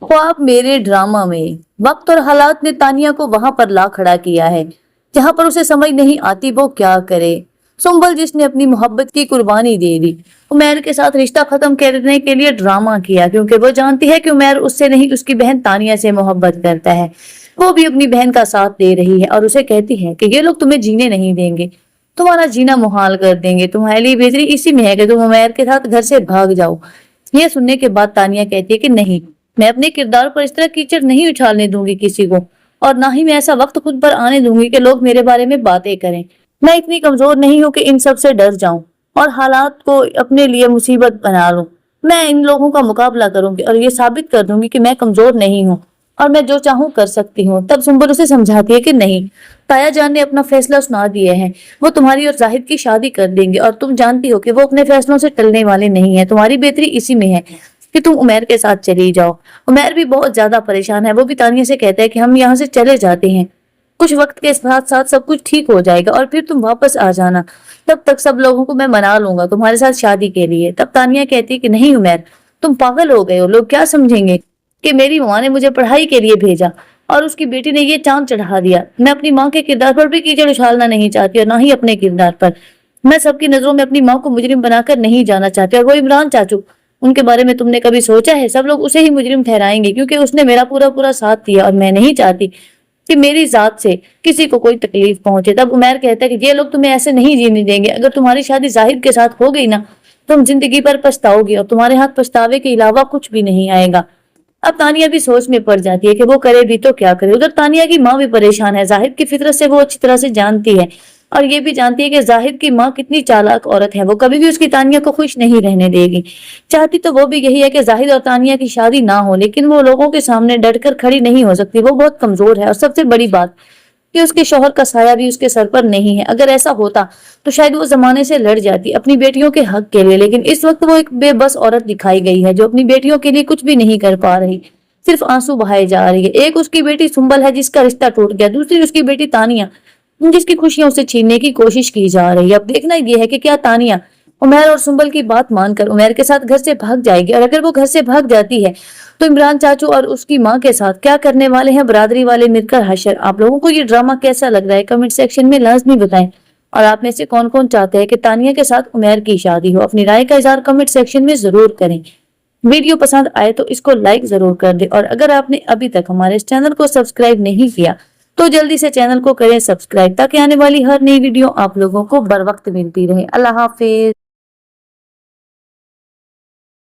ख्वाब मेरे ड्रामा में वक्त और हालात ने तानिया को वहां पर ला खड़ा किया है जहां पर उसे समझ नहीं आती वो क्या करे। सुंबल जिसने अपनी मोहब्बत की कुर्बानी दे दी, उमैर के साथ रिश्ता खत्म करने के लिए ड्रामा किया, क्योंकि वो जानती है कि उमैर उससे नहीं उसकी बहन तानिया से मोहब्बत करता है। वो भी अपनी बहन का साथ दे रही है और उसे कहती है कि ये लोग तुम्हें जीने नहीं देंगे, तुम्हारा जीना मुहाल कर देंगे, तुम्हारे लिए बेहतरी इसी में है कि तुम उमैर के साथ घर से भाग जाओ। ये सुनने के बाद तानिया कहती है कि नहीं, मैं अपने किरदार पर इस तरह कीचड़ नहीं उछालने दूंगी किसी को, और ना ही मैं ऐसा वक्त खुद पर आने दूंगी कि लोग मेरे बारे में बातें करें। मैं इतनी कमजोर नहीं हूँ कि इन सब से डर जाऊं और हालात को अपने लिए मुसीबत बना लूं। मैं इन लोगों का मुकाबला करूंगी और ये साबित कर दूंगी कि मैं कमजोर नहीं हूँ और मैं जो चाहूँ कर सकती हूँ। तब सुंबल उसे समझाती है कि नहीं, ताया जान ने अपना फैसला सुना दिया है, वो तुम्हारी और जाहिद की शादी कर देंगे और तुम जानती हो कि वो अपने फैसलों से टलने वाले नहीं है। तुम्हारी बेहतरी इसी में है कि तुम उमैर के साथ चली जाओ। उमैर भी बहुत ज्यादा परेशान है, वो भी तानिया से कहता है कि हम यहाँ से चले जाते हैं, कुछ वक्त के साथ साथ सब कुछ ठीक हो जाएगा और फिर तुम वापस आ जाना, तब तक सब लोगों को मैं मना लूंगा तुम्हारे साथ शादी के लिए। तब तानिया कहती है कि नहीं उमैर, तुम पागल हो गए हो, लोग क्या समझेंगे कि मेरी माँ ने मुझे पढ़ाई के लिए भेजा और उसकी बेटी ने ये चांद चढ़ा दिया। मैं अपनी माँ के किरदार पर भी कीचड़ उछालना नहीं चाहती और ना ही अपने किरदार पर। मैं सबकी नजरों में अपनी माँ को मुजरिम बनाकर नहीं जाना चाहती। और वो इमरान चाचू, उनके बारे में तुमने कभी सोचा है? सब लोग उसे ही मुजरिम ठहराएंगे क्योंकि उसने मेरा पूरा पूरा साथ दिया और मैं नहीं चाहती कि मेरी जात से किसी को कोई तकलीफ पहुंचे। तब उमैर कहता है कि ये लोग तुम्हें ऐसे नहीं जीने देंगे। अगर तुम्हारी शादी जाहिद के साथ हो गई ना, तुम जिंदगी पर पछताओगी और तुम्हारे हाथ पछतावे के अलावा कुछ भी नहीं आएगा। अब तानिया भी सोच में पड़ जाती है कि वो करे भी तो क्या करे। उधर तानिया की माँ भी परेशान है। जाहिद की फितरत से वो अच्छी तरह से जानती है और ये भी जानती है कि जाहिद की माँ कितनी चालाक औरत है, वो कभी भी उसकी तानिया को खुश नहीं रहने देगी। चाहती तो वो भी यही है कि जाहिद और तानिया की शादी ना हो, लेकिन वो लोगों के सामने डटकर खड़ी नहीं हो सकती। वो बहुत कमजोर है और सबसे बड़ी बात कि उसके शौहर का साया भी उसके सर पर नहीं है। अगर ऐसा होता तो शायद वो जमाने से लड़ जाती अपनी बेटियों के हक के लिए, लेकिन इस वक्त वो एक बेबस औरत दिखाई गई है जो अपनी बेटियों के लिए कुछ भी नहीं कर पा रही, सिर्फ आंसू बहाए जा रही है। एक उसकी बेटी सुंबल है जिसका रिश्ता टूट गया, दूसरी उसकी बेटी तानिया जिसकी खुशियां उसे छीनने की कोशिश की जा रही है। अब देखना ये है कि क्या तानिया उमैर और सुंबल की बात मानकर उमैर के साथ घर से भाग जाएगी, और अगर वो घर से भाग जाती है तो इमरान चाचू और उसकी माँ के साथ क्या करने वाले हैं बरादरी वाले मिलकर हशर। आप लोगों को ये ड्रामा कैसा लग रहा है कमेंट सेक्शन में लाजमी बताएं, और आप में से कौन कौन चाहते हैं कि तानिया के साथ उमैर की शादी हो। अपनी राय का इजहार कमेंट सेक्शन में जरूर करें। वीडियो पसंद आए तो इसको लाइक जरूर कर दे, और अगर आपने अभी तक हमारे इस चैनल को सब्सक्राइब नहीं किया तो जल्दी से चैनल को करें सब्सक्राइब, ताकि आने वाली हर नई वीडियो आप लोगों को बर वक्त मिलती रहे। अल्लाह हाफिज।